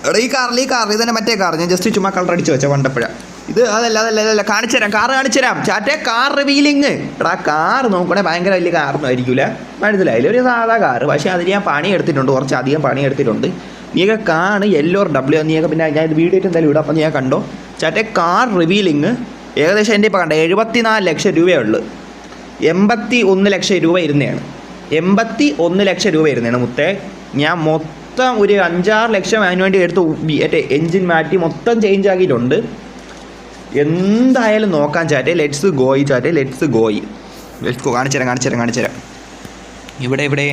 എടാ ഈ കാർ ഇതന്നെ മറ്റേ കാർ ഞാൻ ജസ്റ്റ് ചുമ്മാ കളർ അടിച്ച് വെച്ചാൽ കൊണ്ടപ്പോഴാണ് ഇത്. അതല്ല കാണിച്ചു തരാം, കാർ കാണിച്ചു തരാം ചാറ്റേ. Car revealing. എടാ കാർ നോക്കണേ ഭയങ്കര വലിയ കാറൊന്നും ആയിരിക്കില്ല, മനസ്സിലായില്ല, ഒരു സാധാ കാർ. പക്ഷേ അതിന് ഞാൻ പണിയെടുത്തിട്ടുണ്ട്, കുറച്ച് അധികം പണിയെടുത്തിട്ടുണ്ട്. നീയൊക്കെ കാണ് LOW നീയൊക്കെ. പിന്നെ ഞാൻ ഇത് വീഡിയോ എന്തായാലും ഇടാം, അപ്പം നീ കണ്ടോ ചാറ്റേ. കാർ റിവീലിങ് ഏകദേശം എൻ്റെ ഇപ്പോൾ കണ്ട 74 ലക്ഷം രൂപയേ ഉള്ളൂ. 81 ലക്ഷം രൂപ ഇരുന്നതാണ്, 81 ലക്ഷം രൂപ ഇരുന്നതാണ് മുത്തേ. ഞാൻ മൊത്തം ഒരു 5-6 ലക്ഷം അതിന് വേണ്ടി എടുത്ത് മറ്റേ എൻജിൻ മാറ്റി മൊത്തം ചേഞ്ച് ആക്കിയിട്ടുണ്ട്. എന്തായാലും നോക്കാൻ ചാറ്റേ. Let's ഗോയി ചാറ്റേ, let's ഗോയി. കാണിച്ചു തരാം. ഇവിടെ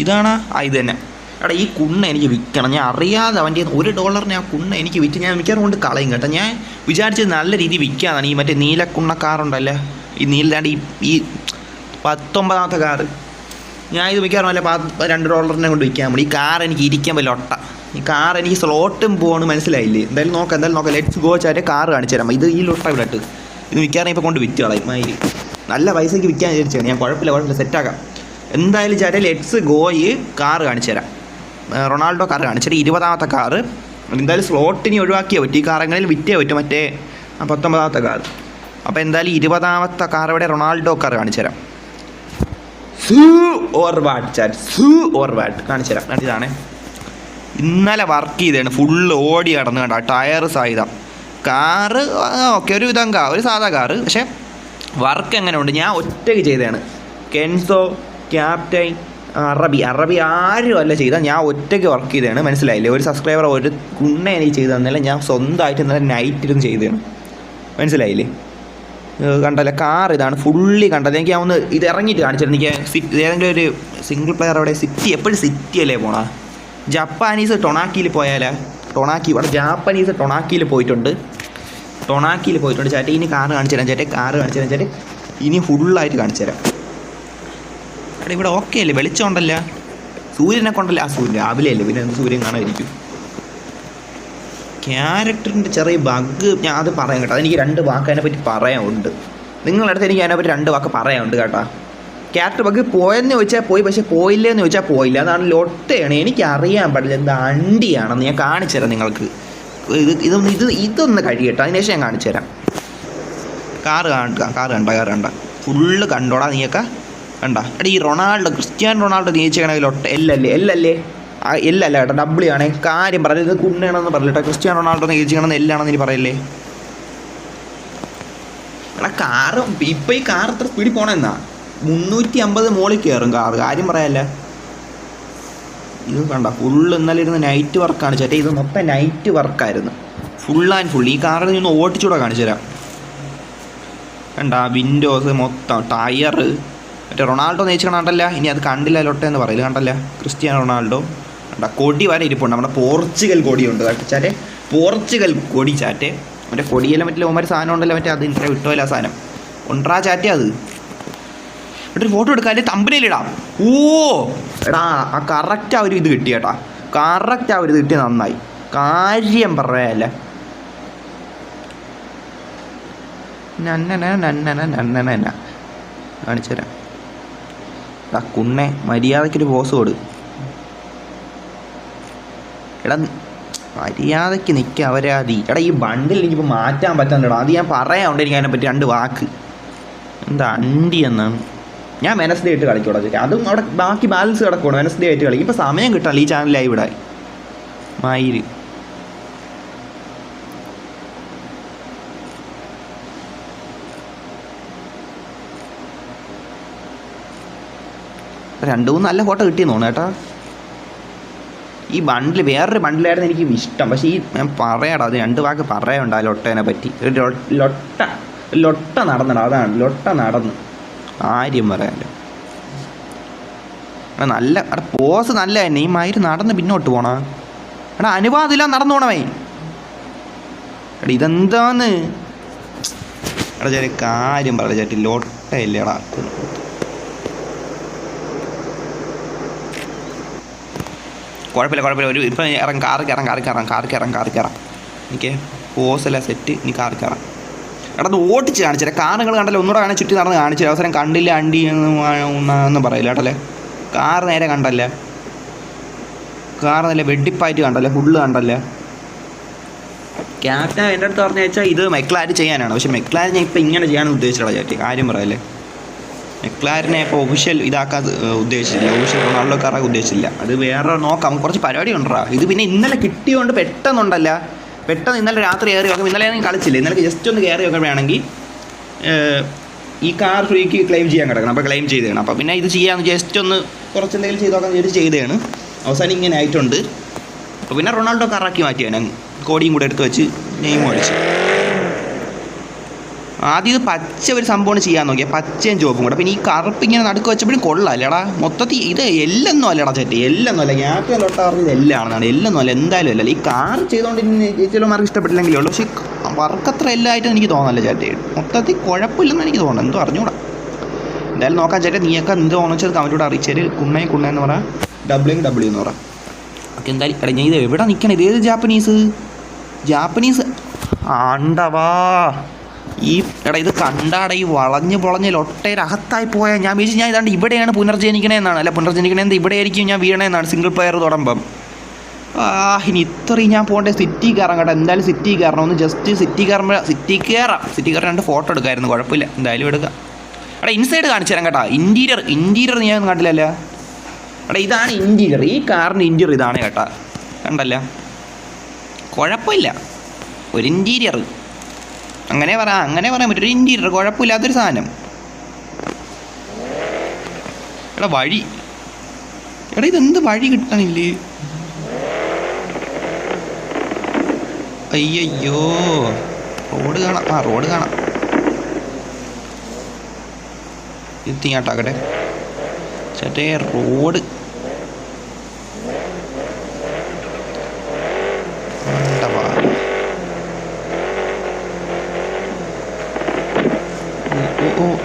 ഇതാണ്. ഇത് തന്നെ. എടാ ഈ കുണ്ണ എനിക്ക് വിൽക്കണം, ഞാൻ അറിയാതെ അവൻ്റെ $1 ആ കുണ്ണ എനിക്ക് വിറ്റ് ഞാൻ മിക്കവാറും കൊണ്ട് കളയും കേട്ടോ. ഞാൻ വിചാരിച്ചത് നല്ല രീതിയിൽ വിൽക്കാന്നാണ്. ഈ മറ്റേ നീലക്കുണ്ണ കാറുണ്ടല്ലേ, ഈ നീലാണ്ട് ഈ 19ാമത്തെ കാറ്. ഞാൻ ഇത് മിക്കവാറും അല്ല $2 കൊണ്ട് വിൽക്കാൻ വേണ്ടി. ഈ കാർ എനിക്ക് ഇരിക്കാൻ പറ്റില്ല ഒട്ട. ഈ കാർ എനിക്ക് സ്ലോട്ടും പോവാണ്, മനസ്സിലായില്ലേ. എന്തായാലും നോക്കാം. Let's go ചാറ്റേ. കാർ കാണിച്ചു തരാം. ഇത് ഈ ലൊട്ട ഇവിടെ ഇട്ട് ഇത് മിക്കവാറും ഇപ്പോൾ കൊണ്ട് വിറ്റ് കളയും. മയില് നല്ല പൈസയ്ക്ക് വിൽക്കാൻ വിചാരിച്ചാണ് ഞാൻ. കുഴപ്പമില്ല സെറ്റാക്കാം. എന്തായാലും ചാറ്റേ ലെറ്റ്സ് ഗോയി കാർ കാണിച്ചു തരാം. റൊണാൾഡോ കാർ കാണിച്ചിട്ട് 20ാമത്തെ കാറ്. എന്തായാലും സ്ലോട്ടിനി ഒഴിവാക്കിയേ പറ്റും, ഈ കാറങ്ങളിൽ വിറ്റേ പറ്റും മറ്റേ 19ാമത്തെ കാർ. അപ്പോൾ എന്തായാലും 20ാമത്തെ കാർ ഇവിടെ റൊണാൾഡോ കാർ കാണിച്ചു തരാം. സൂ ഓർ വാട്ട് കാണിച്ചു തരാം. ഇതാണ് ഇന്നലെ വർക്ക് ചെയ്തതാണ്, ഫുള്ള് ഓടി കടന്ന് കണ്ട ടയർ സായുധം. കാറ് ഓക്കെ ഒരു വിധം ഒരു സാധാ കാറ്, പക്ഷേ വർക്ക് എങ്ങനെ ഉണ്ട് ഞാൻ ഒറ്റയ്ക്ക് ചെയ്തതാണ്. കെൻസോ, ക്യാപ്റ്റൈൻ, അറബി ആരും അല്ല ചെയ്താൽ, ഞാൻ ഒറ്റയ്ക്ക് വർക്ക് ചെയ്തതാണ്, മനസ്സിലായില്ലേ. ഒരു സബ്സ്ക്രൈബർ ഒരു കുണ്ണ എനിക്ക് ചെയ്ത് തന്നില്ല, ഞാൻ സ്വന്തമായിട്ട് ഇന്നലെ നൈറ്റിലും ചെയ്തതാണ്, മനസ്സിലായില്ലേ. കണ്ടല്ലേ കാർ ഇതാണ് ഫുള്ളി കണ്ടത്. എനിക്ക് ഞാൻ ഒന്ന് ഇത് ഇറങ്ങിയിട്ട് കാണിച്ചിരുന്നു. എനിക്ക് ഏതെങ്കിലും ഒരു സിംഗിൾ പ്ലെയർ അവിടെ സിറ്റി, എപ്പോഴും സിറ്റി അല്ലേ പോണ. ജപ്പാനീസ് ടൊണാക്കിയിൽ പോയാലേ, ഇവിടെ ജാപ്പനീസ് ടൊണാക്കിയിൽ പോയിട്ടുണ്ട് ചാറ്റേ. ഇനി കാർ കാണിച്ചു തരാം ചാറ്റേ. ഇനി ഫുള്ളായിട്ട് കാണിച്ചു തരാം. എടാ ഇവിടെ ഓക്കെ അല്ലേ, വെളിച്ചം ഉണ്ടല്ല, സൂര്യനെ കൊണ്ടല്ല. സൂര്യൻ രാവിലെ അല്ലേ, പിന്നെ എന്ത് സൂര്യൻ കാണാതിരിക്കും. ക്യാരക്ടറിൻ്റെ ചെറിയ ബഗ് ഞാൻ അത് പറയാം കേട്ടോ. അതെനിക്ക് 2 വാക്ക് അതിനെപ്പറ്റി പറയാനുണ്ട്. നിങ്ങളുടെ അടുത്ത് എനിക്ക് അതിനെപ്പറ്റി 2 വാക്ക് പറയാനുണ്ട് കേട്ടോ. ക്യാരക്ടർ ബഗ് പോയെന്ന് ചോദിച്ചാൽ പോയി, പക്ഷേ പോയില്ലെന്ന് ചോദിച്ചാൽ പോയില്ല. അതാണ് ലൊട്ടയാണ്, എനിക്ക് അറിയാൻ പാടില്ല എന്താ അണ്ടിയാണെന്ന്. ഞാൻ കാണിച്ചു തരാം നിങ്ങൾക്ക്. ഇതൊന്ന് കഴിയട്ടോ, അതിനുശേഷം ഞാൻ കാണിച്ചു തരാം. കാറ് കണ്ട ഫുള്ള് കണ്ടോടാ നീയൊക്കെ കണ്ട. എടാ ഈ ക്രിസ്ത്യാനോ റൊണാൾഡോ നീച്ചക്കണമെങ്കിൽ ലൊട്ട എല്ലല്ലേ കേട്ടോ, W ആണേ. കാര്യം പറഞ്ഞത് കുണ്ണയാണെന്ന് പറഞ്ഞിട്ടോ. ക്രിസ്ത്യാനോ റൊണാൾഡോ നീച്ചക്കണമെന്ന് എല്ലാണെന്ന് ഇനി പറയല്ലേ. എടാ കാറ് ഇപ്പം ഈ കാർ എത്ര സ്പീഡിൽ പോണെന്നാ, 350 മുകളിൽ കയറും കാർ, കാര്യം പറയാല്ല. ഇത് കണ്ട ഫുള്ള് ഇന്നലെ ഇരുന്ന് നൈറ്റ് വർക്കാണ് ചേട്ടാ. ഇത് മൊത്തം നൈറ്റ് വർക്കായിരുന്നു, ഫുൾ ആൻഡ് ഫുൾ. ഈ കാറിൽ നിന്ന് ഓടിച്ചൂടെ കാണിച്ചു തരാം. കണ്ട വിൻഡോസ് മൊത്തം, ടയർ. മറ്റേ റൊണാൾഡോ നയിച്ചിട്ടുണ്ടല്ല, ഇനി അത് കണ്ടില്ല ലൊട്ടെന്ന് പറയില്ല, കണ്ടല്ല ക്രിസ്ത്യാനോ റൊണാൾഡോ. കണ്ട കൊടി വരെ ഇരിപ്പുണ്ട്, നമ്മുടെ പോർച്ചുഗൽ കൊടിയുണ്ട് ചാറ്റേ. പോർച്ചുഗൽ കൊടി ചാറ്റേ. മറ്റേ കൊടിയെല്ലാം മറ്റേ ഒമാര് സാധനം ഉണ്ടല്ലോ, മറ്റേ അത് ഇത്ര വിട്ടോല്ല ആ സാധനം ഒണ്ടാ ചാറ്റേ. അത് എന്നിട്ട് ഫോട്ടോ എടുക്കാം, അതിൻ്റെ തമ്പനയിലിടാം. ഓ എടാ ആ കറക്റ്റ് ആ ഒരു ഇത് കിട്ടി കേട്ടാ, കറക്റ്റ് ആ ഒരു ഇത് കിട്ടി, നന്നായി. കാര്യം പറയാല്ല. കാണിച്ചു തരാം. എടാ കുണ്ണെ മര്യാദയ്ക്കൊരു പോസ് കൊടു. എടാ മര്യാദയ്ക്ക് നിൽക്കുക അവരാതി. എടാ ഈ ബണ്ടിൽ എനിക്കിപ്പോൾ മാറ്റാൻ പറ്റാണ്ടടാ, അത് ഞാൻ പറയാനുണ്ട്. എനിക്ക് അതിനെപ്പറ്റി 2 വാക്ക്. എന്താ അണ്ടി എന്നാണ്. ഞാൻ വെനസ്ഡേ ആയിട്ട് കളിക്കൂടാ ചേട്ടാ, അതും അവിടെ ബാക്കി ബാലൻസ് കിടക്കണം. വെനസ്ഡേ ആയിട്ട് കളിക്കും. ഇപ്പോൾ സമയം കിട്ടാനില്ല ഈ ചാനൽ ലൈവ് ഇടാൻ. മയില് രണ്ട് മൂന്ന് നല്ല ഫോട്ടോ കിട്ടിയെന്ന് തോന്നുന്നു കേട്ടാ. ഈ ബണ്ടിൽ വേറൊരു ബണ്ടിലായിരുന്നു എനിക്ക് ഇഷ്ടം, പക്ഷേ ഈ ഞാൻ പറയാടാ അത് 2 വാക്ക് പറയാനുണ്ട് ആ ലൊട്ടേനെ പറ്റി. ഒരു ലൊട്ട നടന്നടാ, അതാണ് ലൊട്ട നടന്ന്. കാര്യം പറയാമല്ലോ. നല്ല എടാ പോസ് നല്ല തന്നെ. ഈ മയിര് നടന്ന് പിന്നോട്ട് പോണ. എടാ അനുവാദമില്ല നടന്നു പോണവേ. എടാ ഇതെന്താന്ന്. എടാ ചേട്ടൻ കാര്യം പറയാ ചേട്ടി, ലൊട്ടയില്ലേടാ. കുഴപ്പമില്ല ഒരു ഇപ്പം ഇറങ്ങി കാറ് കയറാം. എനിക്ക് പോസല്ല സെറ്റ്, ഇനി കാറ് കയറാം. എടാ അത് ഓടിച്ച് കാണിച്ചില്ല. കാറുകൾ കണ്ടല്ലോ, ഒന്നുകൂടെ കാണാൻ ചുറ്റി നടന്ന് കാണിച്ചില്ല. അവസരം കണ്ടില്ല അണ്ടി ഒന്നും പറയില്ല കേട്ടല്ലേ. കാറ് നേരെ കണ്ടല്ലേ. കാർ നല്ല വെടിപ്പായിട്ട് കണ്ടല്ലേ, ഫുള്ള് കണ്ടല്ലേ. ക്യാപ്റ്റൻ എൻ്റെ അടുത്ത് പറഞ്ഞു വെച്ചാൽ ഇത് മെക്ലാരൻ ചെയ്യാനാണ്. പക്ഷേ മെക്ലാരൻ ഞാൻ ഇപ്പം ഇങ്ങനെ ചെയ്യാൻ ഉദ്ദേശിച്ചില്ല ചേട്ടി, കാര്യം പറയല്ലേ. മെക്ലാരനെ ഇപ്പോൾ ഒഫീഷ്യൽ ഇതാക്കാൻ ഉദ്ദേശിച്ചില്ല, ഒഫീഷ്യൽ റൊണാൾഡോ കാറാക്കാൻ ഉദ്ദേശിച്ചില്ല. അത് വേറെ നോക്കാം, കുറച്ച് പരിപാടി ഉണ്ടാ. ഇത് പിന്നെ ഇന്നലെ കിട്ടിയോണ്ട് പെട്ടെന്നുണ്ടല്ല, പെട്ടെന്ന് ഇന്നലെ രാത്രി കയറി നോക്കാം. ഇന്നലെ ഞാൻ കളിച്ചില്ല, ഇന്നലെ ജസ്റ്റ് ഒന്ന് കയറി നോക്കാൻ വേണമെങ്കിൽ ഈ കാർ ഫ്രീക്ക് ക്ലെയിം ചെയ്യാൻ കിടക്കണം. അപ്പോൾ ക്ലെയിം ചെയ്തതാണ്. അപ്പോൾ പിന്നെ ഇത് ചെയ്യാമെന്ന് ജസ്റ്റ് ഒന്ന് കുറച്ച് എന്തെങ്കിലും ചെയ്ത് നോക്കാൻ വിചാരിച്ച് ചെയ്തതാണ്. അവസാനം ഇങ്ങനെ ആയിട്ടുണ്ട്. അപ്പോൾ പിന്നെ റൊണാൾഡോ കാറാക്കി മാറ്റിയാണ്, കോടിയും കൂടെ എടുത്ത് വെച്ച് നെയിമും അടിച്ച്. ആദ്യം ഇത് പച്ച ഒരു സംഭവമാണ് ചെയ്യാൻ നോക്കിയാൽ, പച്ചയും ചുവപ്പും കൂടെ. പിന്നെ ഈ കറുപ്പ് ഇങ്ങനെ നടുക്ക് വെച്ചപ്പോഴും കൊള്ളാല്ലേടാ. മൊത്തത്തിൽ ഇത് എല്ലൊന്നും അല്ലടാ ചേട്ടി, എല്ലൊന്നും അല്ല. ക്യാപ്റ്റൻ തൊട്ടാറിഞ്ഞ് ഇത് എല്ലാണെന്നാണ്, എല്ലൊന്നും അല്ല, എന്തായാലും അല്ലല്ലോ. ഈ കാർ ചെയ്തുകൊണ്ട് ചിലമാർക്ക് ഇഷ്ടപ്പെട്ടില്ലെങ്കിലേ ഉള്ളൂ. പക്ഷേ വർക്കത്ര എല്ലായിട്ടും എനിക്ക് തോന്നല്ല ചേട്ടി, മൊത്തത്തിൽ കുഴപ്പമില്ലെന്ന് എനിക്ക് തോന്നുന്നു. എന്തോ അറിഞ്ഞൂടാ, എന്തായാലും നോക്കാൻ ചേട്ടാ. നീയൊക്കെ എന്ത് തോന്നിച്ചത് കമൻറ്റോട് അറിയിച്ചാൽ കുണ്ണയെന്ന് പറയാം, WW എന്ന് പറയാം. ഓക്കെ, എന്തായാലും എടാ ഞാൻ ഇത് എവിടെ നിൽക്കണം? ഇതേത് ജാപ്പനീസ് ആണ്ടവാ. ഈ എടാ ഇത് കണ്ടാടാ, ഈ വളഞ്ഞ് പൊളഞ്ഞ് ലൊട്ടയുടെ അകത്തായി പോയാൽ ഞാൻ വിചാരിച്ചു ഞാൻ ഇതാണ്ട് ഇവിടെയാണ് പുനർജനിക്കണേന്നാണ്. അല്ല, പുനർജനിക്കണേന്ന് ഇവിടെ ആയിരിക്കും ഞാൻ വീണേന്നാണ് സിംഗിൾ പ്ലെയർ തുടങ്ങുമ്പം. ഇനി ഇത്രയും ഞാൻ പോകേണ്ട സിറ്റി കയറാം കേട്ടോ. എന്തായാലും സിറ്റി കയറണം, ഒന്ന് ജസ്റ്റ് സിറ്റി കയറുമ്പോൾ സിറ്റി കയറാം. 2 ഫോട്ടോ എടുക്കാമായിരുന്നു, കുഴപ്പമില്ല, എന്തായാലും എടുക്കാം. എടാ ഇൻസൈഡ് കാണിച്ചു തരാം കേട്ടോ. ഇൻറ്റീരിയർ നീ ഒന്നും കണ്ടില്ലല്ലോ. എടാ ഇതാണ് ഇൻറ്റീരിയർ, ഈ കാറിൻ്റെ ഇൻറ്റീരിയർ ഇതാണ് കേട്ടോ, കണ്ടല്ല. കുഴപ്പമില്ല, ഒരു ഇൻറ്റീരിയർ അങ്ങനെ പറയാൻ പറ്റും. ഒരു ഇൻറ്റീരിയർ കുഴപ്പമില്ലാത്തൊരു സാധനം. എടാ വഴി, എടാ ഇതെന്ത് വഴി കിട്ടണില്ലേ? അയ്യോ, റോഡ് കാണാം. ഇത് ഇങ്ങോട്ടാക്കട്ടെ ചേട്ടേ, റോഡ്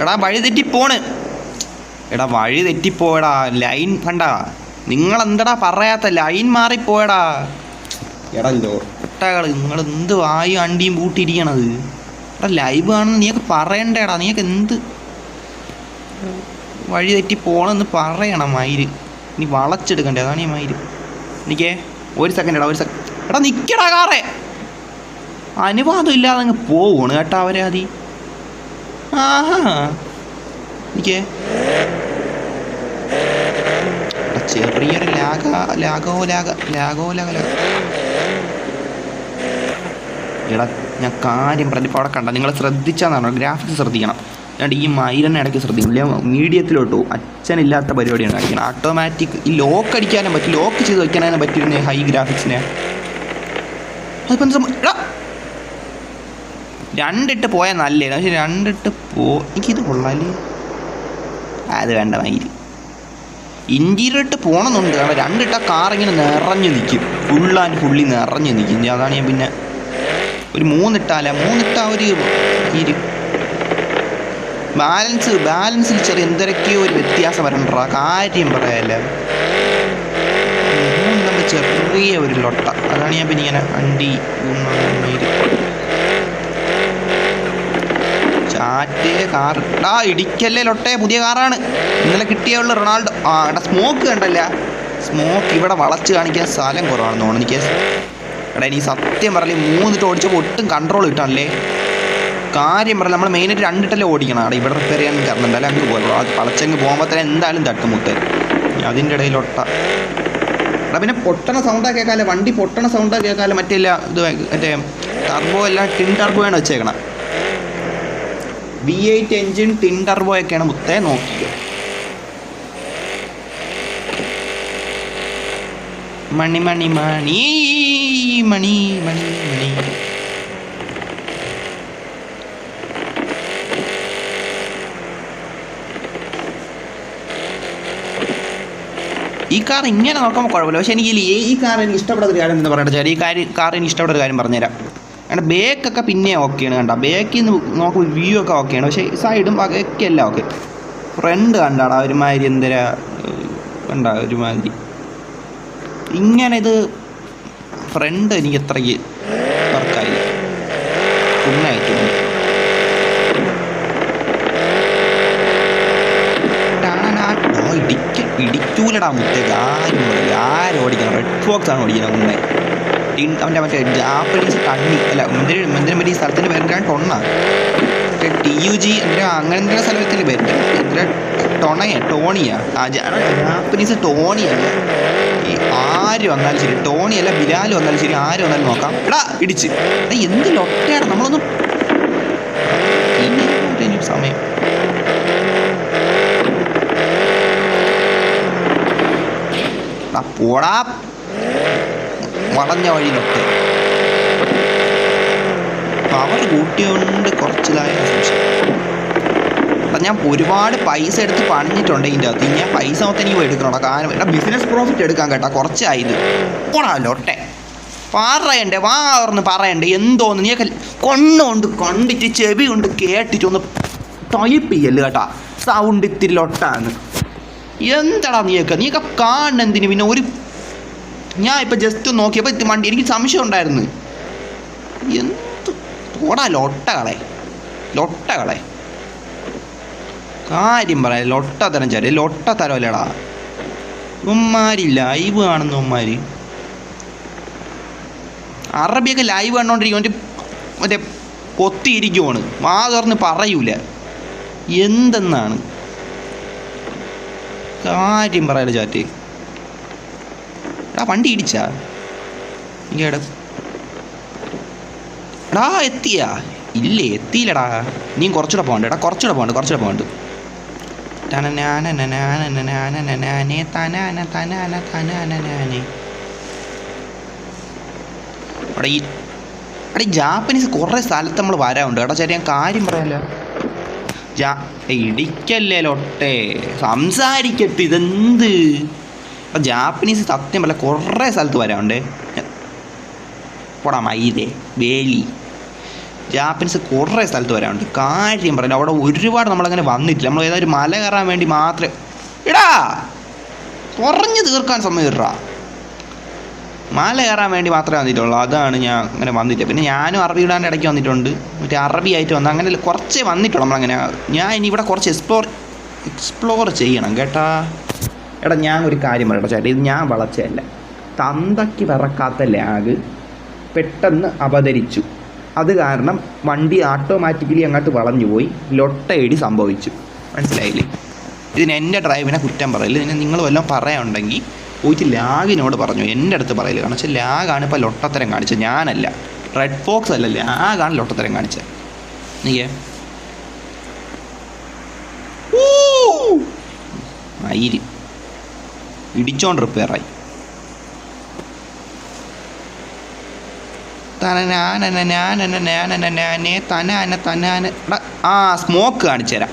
എടാ വഴി തെറ്റിപ്പോണ്. ലൈൻ കണ്ടാ? നിങ്ങളെന്തടാ പറയാത്ത? ലൈൻ മാറിപ്പോയടാ. എടാ ലോട്ടകൾ, നിങ്ങൾ എന്ത് വായു അണ്ടിയും പൂട്ടിയിരിക്കണത്? എടാ ലൈവ് ആണെന്ന് നീയൊക്കെ പറയണ്ടേടാ. നീയൊക്കെ എന്ത് വഴി തെറ്റി പോകണമെന്ന് പറയണം മയിര്. ഇനി വളച്ചെടുക്കണ്ടേ, അതാണ് ഈ മയിര്. എനിക്കേ ഒരു സെക്കൻഡ് എടാ നിൽക്കടാ കാറേ. അനുവാദം ഇല്ലാതെ അങ്ങ് പോവാണ് കേട്ടോ അവരെ. അതി എനിക്കേ ചെറിയൊരു ലാഗോ എടാ ഞാൻ കാര്യം പറഞ്ഞപ്പോൾ അവിടെ കണ്ട, നിങ്ങൾ ശ്രദ്ധിച്ചാന്നാണോ? ഗ്രാഫിക്സ് ശ്രദ്ധിക്കണം. അതുകൊണ്ട് ഈ മൈരനെ ഇടയ്ക്ക് ശ്രദ്ധിക്കില്ല. മീഡിയത്തിലോട്ടു അച്ഛനില്ലാത്ത പരിപാടിയാണ് കാണിക്കണം. ഓട്ടോമാറ്റിക് ഈ ലോക്ക് അടിക്കാനും പറ്റും, ലോക്ക് ചെയ്ത് വയ്ക്കാനും പറ്റിയിരുന്ന ഹൈ ഗ്രാഫിക്സിനെ. അതിപ്പോൾ എടാ 2 പോയാൽ നല്ലതാണ്. പക്ഷെ 2 എനിക്കിത് കൊള്ളാല്ലേ. അത് വേണ്ട മയില്. ഇൻറ്റീരിയർ പോകണമെന്നുണ്ട്. കാരണം 2 കാർ ഇങ്ങനെ നിറഞ്ഞു നിൽക്കും, ഫുള്ളി നിറഞ്ഞു നിൽക്കും. അതാണ് ഞാൻ പിന്നെ ഒരു 3 ഒരു ബാലൻസിൽ ചെറിയ എന്തൊക്കെയോ ഒരു വ്യത്യാസം വരണ്ടാ. കാര്യം പറയാല്ല, ചെറിയ ഒരു ലൊട്ട. അതാണ് ഞാൻ പിന്നെ ഇങ്ങനെ കാർ ഇടിക്കല്ലേ ലൊട്ടേ. പുതിയ കാറാണ്, ഇന്നലെ കിട്ടിയുള്ള റൊണാൾഡോ. എടാ സ്മോക്ക് കണ്ടല്ല, സ്മോക്ക് ഇവിടെ വളച്ച് കാണിക്കാൻ സ്ഥലം കുറവാണെന്ന് തോന്നുന്നു എനിക്ക്. എടാ ഇനി സത്യം പറയല്ലേ, 3 ഓടിച്ചപ്പോൾ ഒട്ടും കൺട്രോൾ കിട്ടാനല്ലേ. കാര്യം പറയല്ല, നമ്മൾ മെയിനായിട്ട് 2 ഓടിക്കണം. അവിടെ ഇവിടെ റിപ്പയർ ചെയ്യാൻ കാരണം എന്തായാലും അങ്ങ് പോകുമല്ലോ. അത് വളച്ചങ്ങ് പോകുമ്പോൾ തന്നെ എന്തായാലും തട്ടുമുട്ട്. അതിൻ്റെ ഇടയിലൊട്ട. എടാ പിന്നെ പൊട്ടണ സൗണ്ടാണ് കേൾക്കാമല്ലോ, വണ്ടി പൊട്ടണ സൗണ്ടാണ് കേൾക്കാമല്ലോ. മറ്റേ മറ്റേ ടർബോ എല്ലാം ടിൻ ടർബോയാണ് വെച്ചേക്കണം. V8 എൻജിൻ ടിൻ ടർബോ ഒക്കെയാണ് മുത്തേ, നോക്കിയോ. മണി ഈ കാർ ഇങ്ങനെ നോക്കുമ്പോൾ കുഴപ്പമില്ല. പക്ഷേ എനിക്ക് ഈ കാർ എനിക്ക് ഇഷ്ടപ്പെടുന്ന കാര്യം എന്താ പറയട്ടെ, ഈ കാർ എനിക്ക് ഇഷ്ടപ്പെടുന്ന കാര്യം പറഞ്ഞുതരാം. കാരണം ബേക്കൊക്കെ പിന്നെ ഓക്കെയാണ് കണ്ട, ബേക്കിൽ നിന്ന് നോക്കുമ്പോൾ വ്യൂ ഒക്കെ ഓക്കെയാണ്. പക്ഷേ സൈഡും ഒക്കെ എല്ലാം ഓക്കെ. ഫ്രണ്ട് കണ്ടാടാ ഒരുമാതിരി എന്തരാ ഒരുമാതിരി ഇങ്ങനെ. ഇത് ഫ്രണ്ട് എനിക്ക് അത്രയ്ക്ക് വർക്കായില്ല, കുന്നായിട്ടുണ്ട്. ഇടിക്കൂലടാ മുത്തേക്ക് ആരും ഓടിക്കണം. റെഡ് ഫോക്സ് ആണ് ഓടിക്കുന്നത് കുണ്ണെ. അവൻ്റെ മറ്റേ ജാപ്പനീസ് കണ്ണി അല്ല എന്തിനും പറ്റി ഈ സ്ഥലത്തിൻ്റെ പേരെന്താണ് ടൊണ്ണ TUG എന്തിനാ അങ്ങനെ എന്തെങ്കിലും സ്ഥലത്തിൻ്റെ പേരുണ്ട് എന്തിനാ ടോണിയാ ജാപ്പനീസ് ടോണിയല്ല. ഈ ആര് വന്നാലും ശരി ടോണിയല്ല ബിലാൽ വന്നാലും ശരി ആര് വന്നാലും നോക്കാം. എടാ ഇടിച്ച് എന്ത് ലൊട്ടയാണ് നമ്മളൊന്നും സമയം. പോടാ വളഞ്ഞ വഴിയിലൊക്കെ പവർ കൂട്ടിയോണ്ട് കുറച്ചിതായ സംശയം. ഞാൻ ഒരുപാട് പൈസ എടുത്ത് പണിഞ്ഞിട്ടുണ്ട് ഇതിൻ്റെ അകത്ത്. ഞാൻ പൈസ മൊത്തം എനിക്ക് എടുക്കണോ കാരണം എടാ ബിസിനസ് പ്രോഫിറ്റ് എടുക്കാൻ കേട്ടോ കുറച്ചായത് പോടാലോട്ടെ പറയണ്ടേ വാർന്ന് പറയണ്ടേ എന്തോന്ന് നീ കൊണ്ടുകൊണ്ട് കണ്ടിട്ട് ചെവി കൊണ്ട് കേട്ടിട്ട് ഒന്ന് ടൈപ്പ് ചെയ്യല് കേട്ടാ സൗണ്ട് ഇത്തിരി ലൊട്ടാന്ന്. എന്താടാ നീയൊക്കെ കാണുന്നതിന് പിന്നെ ഒരു ഞാൻ ഇപ്പം ജസ്റ്റ് നോക്കിയപ്പോൾ വണ്ടി എനിക്ക് സംശയം ഉണ്ടായിരുന്നു. എന്ത് പോടാ ലൊട്ടകളെ കാര്യം പറയാം ലൊട്ടത്തരം ചേരെ ലൊട്ടത്തരം അല്ലേടാ ഉമ്മാരി ലൈവ് കാണുന്ന ഉമ്മാര് അറബിയൊക്കെ ലൈവ് കണ്ടോണ്ടിരിക്കും മറ്റേ പൊത്തിയിരിക്കുവാണ് വാ തുറന്ന് പറയൂല എന്തെന്നാണ് കാര്യം പറയാലോ ചാറ്റ്. എടാ വണ്ടി ഇടിച്ചാ എടാ എത്തിയാ ഇല്ലേ എത്തിയില്ലടാ നീ കുറച്ചുകൂടെ പോകണ്ട എടാ കുറച്ചുകൂടെ പോകണ്ട് ഈ ജാപ്പനീസ് കുറേ സ്ഥലത്ത് നമ്മൾ വരാറുണ്ട് കേട്ടോ ചേട്ടാ. ഞാൻ കാര്യം പറയാമല്ലോ ഇടിക്കല്ലേ ലൊട്ടെ സംസാരിക്കട്ടെ ഇതെന്ത്. അപ്പം ജാപ്പനീസ് സത്യം പറയല കുറേ സ്ഥലത്ത് വരാറുണ്ട്. പോടാ മൈദേ വേലി ജാപ്പനീസ് കുറേ സ്ഥലത്ത് വരാറുണ്ട് കാര്യം പറയില്ല. അവിടെ ഒരുപാട് നമ്മളങ്ങനെ വന്നിട്ടില്ല. നമ്മൾ ഏതായാലും മല കയറാൻ വേണ്ടി മാത്രമേ എടാ കുറഞ്ഞ് തീർക്കാൻ സമയം ഇടാ മല കയറാൻ വേണ്ടി മാത്രമേ വന്നിട്ടുള്ളൂ. അതാണ് ഞാൻ അങ്ങനെ വന്നിട്ടില്ല. പിന്നെ ഞാനും അറബി ഇടാൻ്റെ ഇടയ്ക്ക് വന്നിട്ടുണ്ട്. മറ്റേ അറബി ആയിട്ട് വന്ന് അങ്ങനെ കുറച്ചേ വന്നിട്ടുള്ളൂ നമ്മളങ്ങനെ. ഞാൻ ഇനി ഇവിടെ കുറച്ച് എക്സ്പ്ലോർ ചെയ്യണം കേട്ടാ. എടാ ഞാൻ ഒരു കാര്യം പറയട്ടെ ചേട്ടാ ഇത് ഞാൻ വളച്ചല്ല തന്തയ്ക്ക് വിറക്കാത്ത ലാഗ് പെട്ടെന്ന് അവതരിച്ചു. അത് കാരണം വണ്ടി ഓട്ടോമാറ്റിക്കലി അങ്ങോട്ട് വളഞ്ഞു പോയി ലൊട്ടയിടി സംഭവിച്ചു. മനസ്സിലായില്ലേ? ഇതിന് എൻ്റെ ഡ്രൈവിനെ കുറ്റം പറയില്ല. ഇതിന് നിങ്ങൾ വല്ലതും പറയാനുണ്ടെങ്കിൽ പോയിട്ട് ലാഗിനോട് പറഞ്ഞു എൻ്റെ അടുത്ത് പറയില്ല. കാരണം വെച്ചാൽ ലാഗാണ് ഇപ്പോൾ ലൊട്ടത്തരം കാണിച്ചത് ഞാനല്ല. റെഡ് ഫോക്സ് അല്ല ലാഗാണ് ലൊട്ടത്തരം കാണിച്ചത്. നീയേ മയില് ഇടിച്ചോണ്ട് റിപ്പയറായി. സ്മോക്ക് കാണിച്ചു തരാം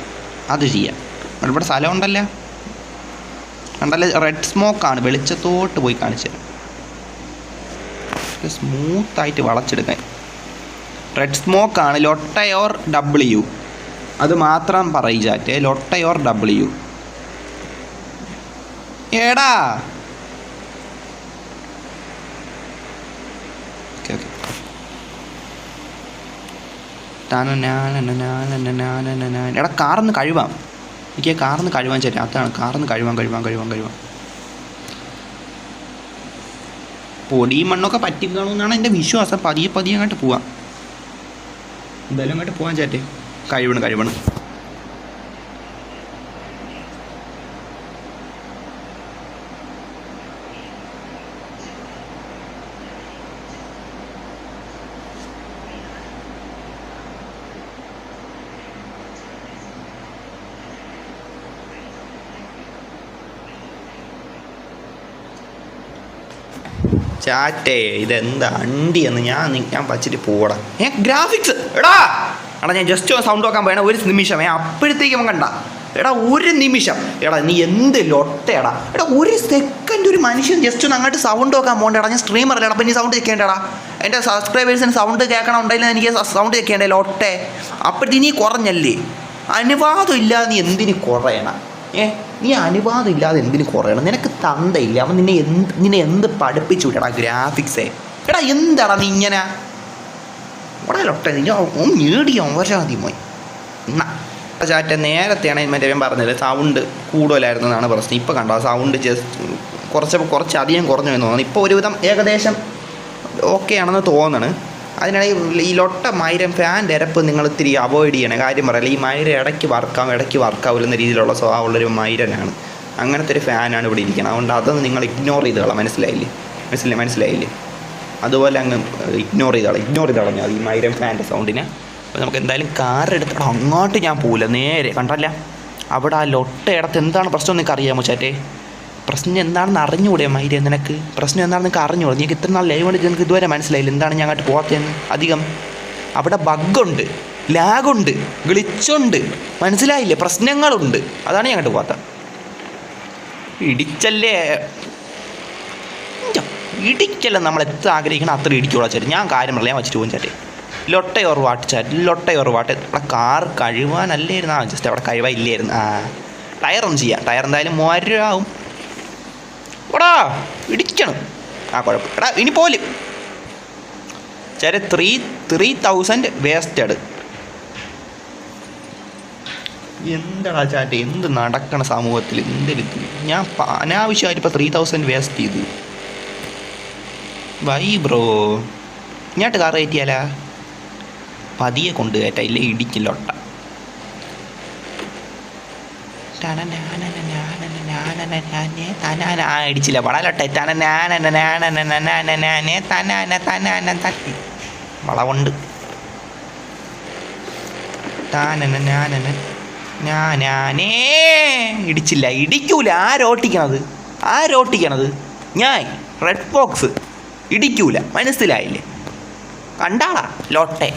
അത് ചെയ്യാം. ഇവിടെ സ്ഥലം ഉണ്ടല്ലോ കണ്ടല്ലേ റെഡ് സ്മോക്കാണ് വെളിച്ചത്തോട്ട് പോയി കാണിച്ചു തരാം. സ്മൂത്തായിട്ട് വളച്ചെടുക്കാൻ റെഡ് സ്മോക്കാണ്. ലൊട്ടയോർ W അത് മാത്രം പറയും ചാറ്റ്. ലൊട്ടയോർ W ഏടാ ഓക്കെ ഓക്കെ എടാ കാറിന്ന് കഴുവാം. എനിക്ക് കാറിന്ന് കഴുവാൻ ചേട്ടാ അതാണ് കാറിന്ന് കഴുവാൻ പൊടിയും മണ്ണൊക്കെ പറ്റിക്കാണെന്നാണ് എൻ്റെ വിശ്വാസം. പതിയെ അങ്ങോട്ട് പോവാം. എന്തായാലും അങ്ങോട്ട് പോകാൻ ചേട്ടേ കഴിവണം. ചാറ്റേ ഇതെന്താ അണ്ടിയെന്ന് ഞാൻ വച്ചിട്ട് പോടാ. ഗ്രാഫിക്സ് എടാ ഞാൻ ജസ്റ്റ് സൗണ്ട് നോക്കാൻ പോയണ ഒരു നിമിഷം അപ്പോഴത്തേക്കും കണ്ട എടാ ഒരു നിമിഷം എടാ നീ എന്ത് ലൊട്ടേടാ എടാ ഒരു സെക്കൻഡ് ഒരു മനുഷ്യൻ ജസ്റ്റ് ഒന്ന് അങ്ങോട്ട് സൗണ്ട് നോക്കാൻ പോകണ്ടേടാ. ഞാൻ സ്ട്രീമറല്ലേടാ അപ്പം നീ സൗണ്ട് കേൾക്കേണ്ടടാ. എൻ്റെ സബ്സ്ക്രൈബേഴ്സിന് സൗണ്ട് കേൾക്കണം ഉണ്ടെങ്കിൽ എനിക്ക് സൗണ്ട് കേൾക്കേണ്ടേ ലൊട്ടെ. അപ്പോഴത്തേക്ക് നീ കുറഞ്ഞല്ലേ അനുവാദം ഇല്ലാതെ നീ എന്തിന് കുറയണം? നീ അനുവാദം ഇല്ലാതെ എന്തിന് കുറയണം? നിനക്ക് തന്തയില്ല. അവൻ നിന്നെ എന്ത് പഠിപ്പിച്ചു വിടടാ ഗ്രാഫിക്സേ. എടാ എന്താടാ നീ ഇങ്ങനെ ഇവിടെ ലൊട്ട നീ മീഡിയം ഒരാദ്യമായി എന്നാ ചാറ്റ നേരത്തെയാണ് മറ്റേ ഞാൻ പറഞ്ഞത് സൗണ്ട് കൂടുതലായിരുന്നു എന്നാണ് പ്രശ്നം. ഇപ്പോൾ കണ്ടോ സൗണ്ട് കുറച്ചധികം കുറഞ്ഞു എന്ന് തോന്നുന്നു. ഇപ്പോൾ ഒരുവിധം ഏകദേശം ഓക്കെ ആണെന്ന് തോന്നുന്നു. അതിനിടയിൽ ഈ ലൊട്ട മൈരം ഫാൻ്റെ ഇരപ്പ് നിങ്ങൾ ഇത്തിരി അവോയ്ഡ് ചെയ്യണേ. കാര്യം പറയല്ല, ഈ മൈര ഇടയ്ക്ക് വർക്കാവില്ലെന്ന രീതിയിലുള്ള സ്വഭാവമുള്ളൊരു മൈരനാണ്. അങ്ങനത്തെ ഒരു ഫാനാണ് ഇവിടെ ഇരിക്കുന്നത്. അതുകൊണ്ട് അതൊന്ന് നിങ്ങൾ ഇഗ്നോർ ചെയ്ത് കളാം. മനസ്സിലായില്ലേ? അതുപോലെ അങ്ങ് ഇഗ്നോർ ചെയ്ത് കളഞ്ഞു അത് ഈ മൈരം ഫാൻ്റെ സൗണ്ടിനെ. അപ്പോൾ നമുക്ക് എന്തായാലും കാർ എടുത്തിട്ട് അങ്ങോട്ട് ഞാൻ പോവില്ല, നേരെ കണ്ടല്ല അവിടെ ആ ലൊട്ട ഇടത്ത് എന്താണ് പ്രശ്നം നിങ്ങൾക്ക് അറിയാമോ ചാറ്റേ? പ്രശ്നം എന്താണെന്ന് അറിഞ്ഞുകൂടെ മൈര? നിനക്ക് പ്രശ്നം എന്താണെന്ന് നിങ്ങൾക്ക് അറിഞ്ഞുകൂടെ? നിങ്ങൾക്ക് ഇത്ര നാൾ ലൈവ് കൊണ്ട് നിങ്ങൾക്ക് ഇതുവരെ മനസ്സിലായില്ല എന്താണ് ഞാൻ അങ്ങോട്ട് പോകാത്തതെന്ന് അധികം. അവിടെ ബഗ്ഗുണ്ട്, ലാഗുണ്ട്, ഗ്ലിച്ചുണ്ട്, മനസ്സിലായില്ലേ? പ്രശ്നങ്ങളുണ്ട്. അതാണ് ഞാൻ അങ്ങോട്ട് പോകാത്ത. ഇടിച്ചല്ലേ നമ്മൾ എത്ര ആഗ്രഹിക്കണം അത്ര ഇടിക്കോളാ ചേട്ടൻ. ഞാൻ കാര്യം പറയാൻ വെച്ചിട്ട് പോകും ചേട്ടൻ. ലൊട്ടയോർ വാട്ട് അവിടെ കാർ കഴുകാനല്ലായിരുന്നു. ജസ്റ്റ് അവിടെ കഴിവില്ലായിരുന്നു. ടയറൊന്നും ചെയ്യാം. ടയർ എന്തായാലും 3000 രൂപ ആവും. എടാ ഇടിക്കണം. കുഴപ്പം. എടാ ഇനി പോലും ചേട്ടൻ 3000 വേസ്റ്റഡ്. എന്താടാ ചാറ്റ എന്ത് നടക്കണ സമൂഹത്തിൽ? എന്തൊരു ഞാൻ അനാവശ്യമായിട്ട് ഇപ്പോൾ 3000 വേസ്റ്റ് ചെയ്തു. Bye bro. ഇങ്ങോട്ട് കാർ കയറ്റിയാലാ? പതിയെ കൊണ്ട് കയറ്റാ, ഇല്ലേ ഇടിക്കില്ലൊട്ട. ഇടിച്ചില്ല വളലൊട്ടെ. വളവുണ്ട്. ഇടിച്ചില്ല, ഇടിക്കൂല. ആരോട്ടിക്കണത് ഞാൻ റെഡ് ഫോക്സ്. ഇടിക്കൂല, മനസ്സിലായില്ലേ? കണ്ടാളാ ലോട്ടെ.